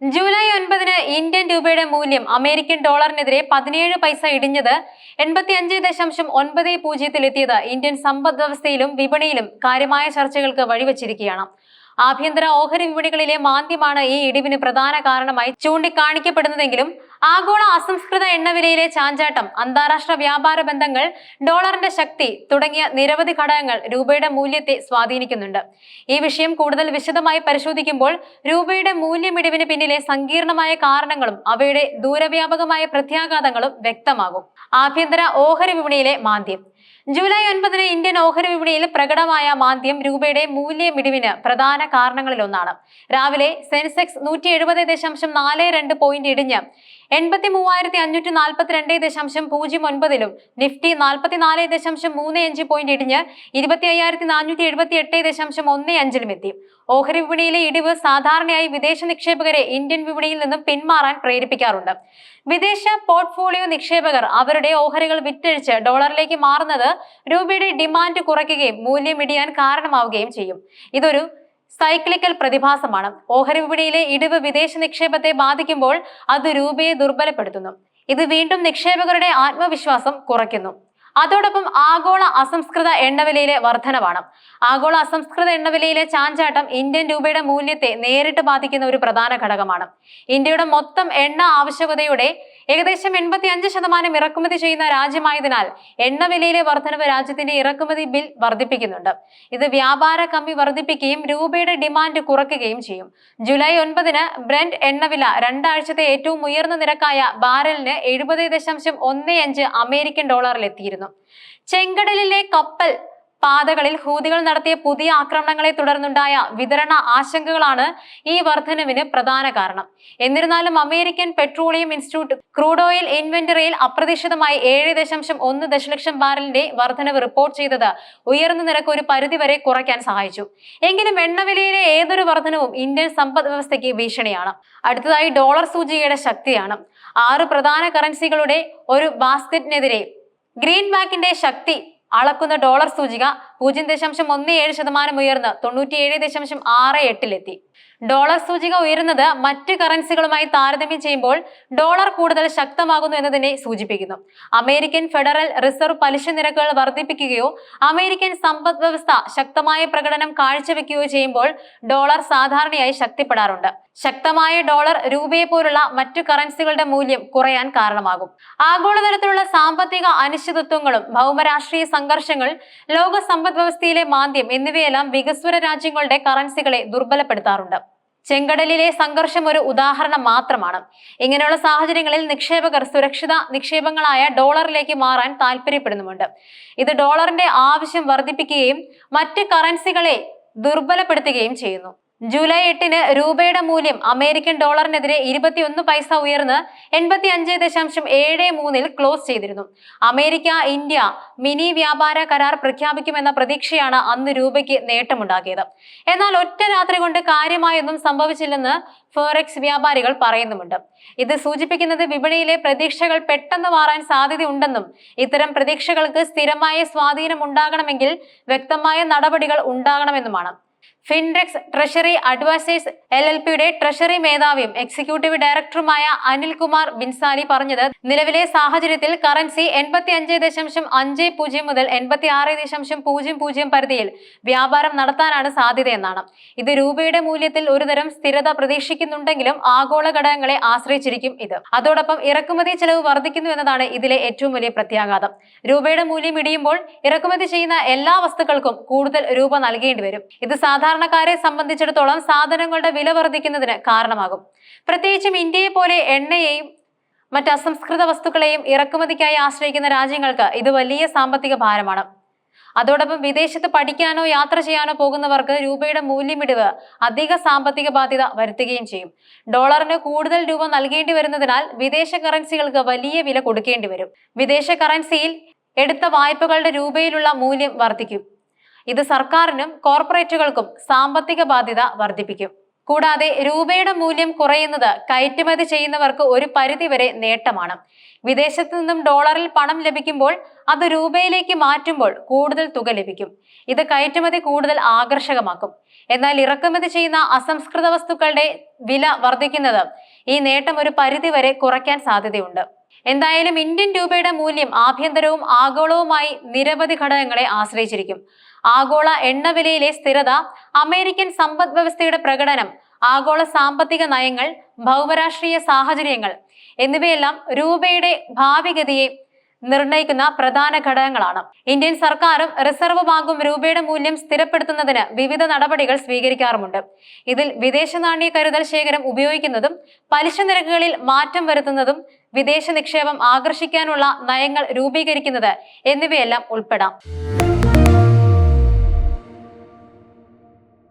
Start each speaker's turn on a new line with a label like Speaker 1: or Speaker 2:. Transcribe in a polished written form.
Speaker 1: July 9 Indian രൂപയുടെ മൂല്യം American ഡോളറിനെതിരെ 17 പൈസ ഇടിഞ്ഞത് 85.90-ലെത്തിയത് ഇന്ത്യൻ സമ്പദ് വ്യവസ്ഥയിലും വിപണിയിലും കാര്യമായ ചർച്ചകൾക്ക് വഴിവെച്ചിരിക്കുകയാണ്. ആഭ്യന്തര ഓഹരി വിപണികളിലെ മാന്ദ്യമാണ് ഈ ഇടിവിന് പ്രധാന കാരണമായി ചൂണ്ടിക്കാണിക്കപ്പെടുന്നതെങ്കിലും ആഗോള അസംസ്കൃത എണ്ണവിലയിലെ ചാഞ്ചാട്ടം, അന്താരാഷ്ട്ര വ്യാപാര ബന്ധങ്ങൾ, ഡോളറിന്റെ ശക്തി തുടങ്ങിയ നിരവധി ഘടകങ്ങൾ രൂപയുടെ മൂല്യത്തെ സ്വാധീനിക്കുന്നുണ്ട്. ഈ വിഷയം കൂടുതൽ വിശദമായി പരിശോധിക്കുമ്പോൾ രൂപയുടെ മൂല്യമിടിവിന് പിന്നിലെ സങ്കീർണമായ കാരണങ്ങളും അവയുടെ ദൂരവ്യാപകമായ പ്രത്യാഘാതങ്ങളും വ്യക്തമാകും. ആഭ്യന്തര ഓഹരി വിപണിയിലെ മാന്ദ്യം. ജൂലൈ 9 ഇന്ത്യൻ ഓഹരി വിപണിയിൽ പ്രകടമായ മാന്ദ്യം രൂപയുടെ മൂല്യമിടിവിന് പ്രധാന കാരണങ്ങളിലൊന്നാണ്. രാവിലെ സെൻസെക്സ് 170.42 പോയിന്റ് ഇടിഞ്ഞ് 83,542.09-ലും നിഫ്റ്റി 44.35 പോയിന്റ് ഇടിഞ്ഞ് 25,478.15-ലും എത്തി. ഓഹരി വിപണിയിലെ ഇടിവ് സാധാരണയായി വിദേശ നിക്ഷേപകരെ ഇന്ത്യൻ വിപണിയിൽ നിന്നും പിന്മാറാൻ പ്രേരിപ്പിക്കാറുണ്ട്. വിദേശ പോർട്ട്ഫോളിയോ നിക്ഷേപകർ അവരുടെ ഓഹരികൾ വിറ്റഴിച്ച് ഡോളറിലേക്ക് മാറുന്നത് രൂപയുടെ ഡിമാൻഡ് കുറയ്ക്കുകയും മൂല്യമിടിയാൻ കാരണമാവുകയും ചെയ്യും. ഇതൊരു സൈക്ലിക്കൽ പ്രതിഭാസമാണ്. ഓഹരി വിപണിയിലെ ഇടിവ് വിദേശ നിക്ഷേപത്തെ ബാധിക്കുമ്പോൾ അത് രൂപയെ ദുർബലപ്പെടുത്തുന്നു. ഇത് വീണ്ടും നിക്ഷേപകരുടെ ആത്മവിശ്വാസം കുറയ്ക്കുന്നു. അതോടൊപ്പം ആഗോള അസംസ്കൃത എണ്ണവിലയിലെ വർധനവാണ്. ആഗോള അസംസ്കൃത എണ്ണവിലയിലെ ചാഞ്ചാട്ടം ഇന്ത്യൻ രൂപയുടെ മൂല്യത്തെ നേരിട്ട് ബാധിക്കുന്ന ഒരു പ്രധാന ഘടകമാണ്. ഇന്ത്യയുടെ മൊത്തം എണ്ണ ആവശ്യകതയുടെ ഏകദേശം 85% ഇറക്കുമതി ചെയ്യുന്ന രാജ്യമായതിനാൽ എണ്ണവിലയിലെ വർധനവ് രാജ്യത്തിന്റെ ഇറക്കുമതി ബിൽ വർദ്ധിപ്പിക്കുന്നുണ്ട്. ഇത് വ്യാപാര കമ്മി വർദ്ധിപ്പിക്കുകയും രൂപയുടെ ഡിമാൻഡ് കുറയ്ക്കുകയും ചെയ്യും. ജൂലൈ 9 ബ്രന്റ് എണ്ണവില രണ്ടാഴ്ചത്തെ ഏറ്റവും ഉയർന്ന നിരക്കായ ബാരലിന് 70.15 അമേരിക്കൻ ഡോളറിലെത്തിയിരുന്നു. ചെങ്കടലിലെ കപ്പൽ പാതകളിൽ ഹൂതികൾ നടത്തിയ പുതിയ ആക്രമണങ്ങളെ തുടർന്നുണ്ടായ വിതരണ ആശങ്കകളാണ് ഈ വർധനവിന് പ്രധാന കാരണം. എന്നിരുന്നാലും American Petroleum Institute crude oil ഇൻവെന്ററിയിൽ അപ്രതീക്ഷിതമായി 7.1 ദശലക്ഷം ബാരലിന്റെ വർധനവ് റിപ്പോർട്ട് ചെയ്തത് ഉയർന്ന നിരക്ക് ഒരു പരിധിവരെ കുറയ്ക്കാൻ സഹായിച്ചു. എങ്കിലും എണ്ണവിലയിലെ ഏതൊരു വർധനവും ഇന്ത്യൻ സമ്പദ് വ്യവസ്ഥയ്ക്ക് ഭീഷണിയാണ്. അടുത്തതായി ഡോളർ സൂചികയുടെ ശക്തിയാണ്. 6 പ്രധാന കറൻസികളുടെ ഒരു ബാസ്ക്കറ്റിനെതിരെ ഗ്രീൻ ബാക്കിന്റെ ശക്തി അളക്കുന്ന ഡോളർ സൂചിക 0.17% ഉയർന്ന് 97.68-ലെത്തി. ഡോളർ സൂചിക ഉയരുന്നത് മറ്റ് കറൻസികളുമായി താരതമ്യം ചെയ്യുമ്പോൾ ഡോളർ കൂടുതൽ ശക്തമാകുന്നു എന്നതിനെ സൂചിപ്പിക്കുന്നു. അമേരിക്കൻ ഫെഡറൽ റിസർവ് പലിശ നിരക്കുകൾ വർദ്ധിപ്പിക്കുകയോ അമേരിക്കൻ സമ്പദ് വ്യവസ്ഥ ശക്തമായ പ്രകടനം കാഴ്ചവെക്കുകയോ ചെയ്യുമ്പോൾ ഡോളർ സാധാരണയായി ശക്തിപ്പെടാറുണ്ട്. ശക്തമായ ഡോളർ രൂപയെ പോലുള്ള മറ്റു കറൻസികളുടെ മൂല്യം കുറയാൻ കാരണമാകും. ആഗോളതലത്തിലുള്ള സാമ്പത്തിക അനിശ്ചിതത്വങ്ങളും ഭൗമരാഷ്ട്രീയ സംഘർഷങ്ങൾ, ലോക സമ്പദ് വ്യവസ്ഥയിലെ മാന്ദ്യം എന്നിവയെല്ലാം വികസ്വര രാജ്യങ്ങളുടെ കറൻസികളെ ദുർബലപ്പെടുത്താറുണ്ട്. ചെങ്കടലിലെ സംഘർഷം ഒരു ഉദാഹരണം മാത്രമാണ്. ഇങ്ങനെയുള്ള സാഹചര്യങ്ങളിൽ നിക്ഷേപകർ സുരക്ഷിത നിക്ഷേപങ്ങളായ ഡോളറിലേക്ക് മാറാൻ താല്പര്യപ്പെടുന്നുമുണ്ട്. ഇത് ഡോളറിന്റെ ആവശ്യം വർദ്ധിപ്പിക്കുകയും മറ്റ് കറൻസികളെ ദുർബലപ്പെടുത്തുകയും ചെയ്യുന്നു. ജൂലൈ 8 രൂപയുടെ മൂല്യം അമേരിക്കൻ ഡോളറിനെതിരെ 21 പൈസ ഉയർന്ന് 85.73-ൽ ക്ലോസ് ചെയ്തിരുന്നു. അമേരിക്ക ഇന്ത്യ മിനി വ്യാപാര കരാർ പ്രഖ്യാപിക്കുമെന്ന പ്രതീക്ഷയാണ് അന്ന് രൂപയ്ക്ക് നേട്ടമുണ്ടാക്കിയത്. എന്നാൽ ഒറ്റ രാത്രി കൊണ്ട് കാര്യമായൊന്നും സംഭവിച്ചില്ലെന്ന് ഫോറെക്സ് വ്യാപാരികൾ പറയുന്നുമുണ്ട്. ഇത് സൂചിപ്പിക്കുന്നത് വിപണിയിലെ പ്രതീക്ഷകൾ പെട്ടെന്ന് മാറാൻ സാധ്യതയുണ്ടെന്നും ഇത്തരം പ്രതീക്ഷകൾക്ക് സ്ഥിരമായ സ്വാധീനം ഉണ്ടാകണമെങ്കിൽ വ്യക്തമായ നടപടികൾ ഉണ്ടാകണമെന്നുമാണ്. ഫിൻഡെക്സ് ട്രഷറി അഡ്വൈസേഴ്സ് LLPയുടെ ട്രഷറി മേധാവിയും എക്സിക്യൂട്ടീവ് ഡയറക്ടറുമായ അനിൽകുമാർ ബിൻസാലി പറഞ്ഞത്, നിലവിലെ സാഹചര്യത്തിൽ കറൻസി 85.50 മുതൽ 86.00 പരിധിയിൽ വ്യാപാരം നടത്താനാണ് സാധ്യതയെന്നാണ്. ഇത് രൂപയുടെ മൂല്യത്തിൽ ഒരുതരം സ്ഥിരത പ്രതീക്ഷിക്കുന്നുണ്ടെങ്കിലും ആഗോള ഘടകങ്ങളെ ആശ്രയിച്ചിരിക്കും ഇത്. അതോടൊപ്പം ഇറക്കുമതി ചെലവ് വർദ്ധിക്കുന്നു എന്നതാണ് ഇതിലെ ഏറ്റവും വലിയ പ്രത്യാഘാതം. രൂപയുടെ മൂല്യം ഇടിയുമ്പോൾ ഇറക്കുമതി ചെയ്യുന്ന എല്ലാ വസ്തുക്കൾക്കും കൂടുതൽ രൂപ നൽകേണ്ടി വരും. ഇത് സാധാരണക്കാരെ സംബന്ധിച്ചിടത്തോളം സാധനങ്ങളുടെ വില വർദ്ധിക്കുന്നതിന് കാരണമാകും. പ്രത്യേകിച്ചും ഇന്ത്യയെ പോലെ എണ്ണയെയും മറ്റ് അസംസ്കൃത വസ്തുക്കളെയും ഇറക്കുമതിക്കായി ആശ്രയിക്കുന്ന രാജ്യങ്ങൾക്ക് ഇത് വലിയ സാമ്പത്തിക ഭാരമാണ്. അതോടൊപ്പം വിദേശത്ത് പഠിക്കാനോ യാത്ര ചെയ്യാനോ പോകുന്നവർക്ക് രൂപയുടെ മൂല്യമിടിവ് അധിക സാമ്പത്തിക ബാധ്യത വരുത്തുകയും ചെയ്യും. ഡോളറിന് കൂടുതൽ രൂപ നൽകേണ്ടി വരുന്നതിനാൽ വിദേശ കറൻസികൾക്ക് വലിയ വില കൊടുക്കേണ്ടി വരും. വിദേശ കറൻസിയിൽ എടുത്ത വായ്പകളുടെ രൂപയിലുള്ള മൂല്യം വർദ്ധിക്കും. ഇത് സർക്കാരിനും കോർപ്പറേറ്റുകൾക്കും സാമ്പത്തിക ബാധ്യത വർദ്ധിപ്പിക്കും. കൂടാതെ രൂപയുടെ മൂല്യം കുറയുന്നത് കയറ്റുമതി ചെയ്യുന്നവർക്ക് ഒരു പരിധിവരെ നേട്ടമാണ്. വിദേശത്തു നിന്നും ഡോളറിൽ പണം ലഭിക്കുമ്പോൾ അത് രൂപയിലേക്ക് മാറ്റുമ്പോൾ കൂടുതൽ തുക ലഭിക്കും. ഇത് കയറ്റുമതി കൂടുതൽ ആകർഷകമാക്കും. എന്നാൽ ഇറക്കുമതി ചെയ്യുന്ന അസംസ്കൃത വസ്തുക്കളുടെ വില വർദ്ധിക്കുന്നത് ഈ നേട്ടം ഒരു പരിധിവരെ കുറയ്ക്കാൻ സാധ്യതയുണ്ട്. എന്തായാലും ഇന്ത്യൻ രൂപയുടെ മൂല്യം ആഭ്യന്തരവും ആഗോളവുമായി നിരവധി ഘടകങ്ങളെ ആശ്രയിച്ചിരിക്കും. ആഗോള എണ്ണവിലയിലെ സ്ഥിരത, അമേരിക്കൻ സമ്പദ് വ്യവസ്ഥയുടെ പ്രകടനം, ആഗോള സാമ്പത്തിക നയങ്ങൾ, ഭൗമരാഷ്ട്രീയ സാഹചര്യങ്ങൾ എന്നിവയെല്ലാം രൂപയുടെ ഭാവിഗതിയെ നിർണയിക്കുന്ന പ്രധാന ഘടകങ്ങളാണ്. ഇന്ത്യൻ സർക്കാരും റിസർവ് ബാങ്കും രൂപയുടെ മൂല്യം സ്ഥിരപ്പെടുത്തുന്നതിന് വിവിധ നടപടികൾ സ്വീകരിക്കാറുമുണ്ട്. ഇതിൽ വിദേശ നാണ്യ കരുതൽ ശേഖരം ഉപയോഗിക്കുന്നതും പലിശ നിരക്കുകളിൽ മാറ്റം വരുത്തുന്നതും വിദേശ നിക്ഷേപം ആകർഷിക്കാനുള്ള നയങ്ങൾ രൂപീകരിക്കുന്നത് എന്നിവയെല്ലാം ഉൾപ്പെടാം.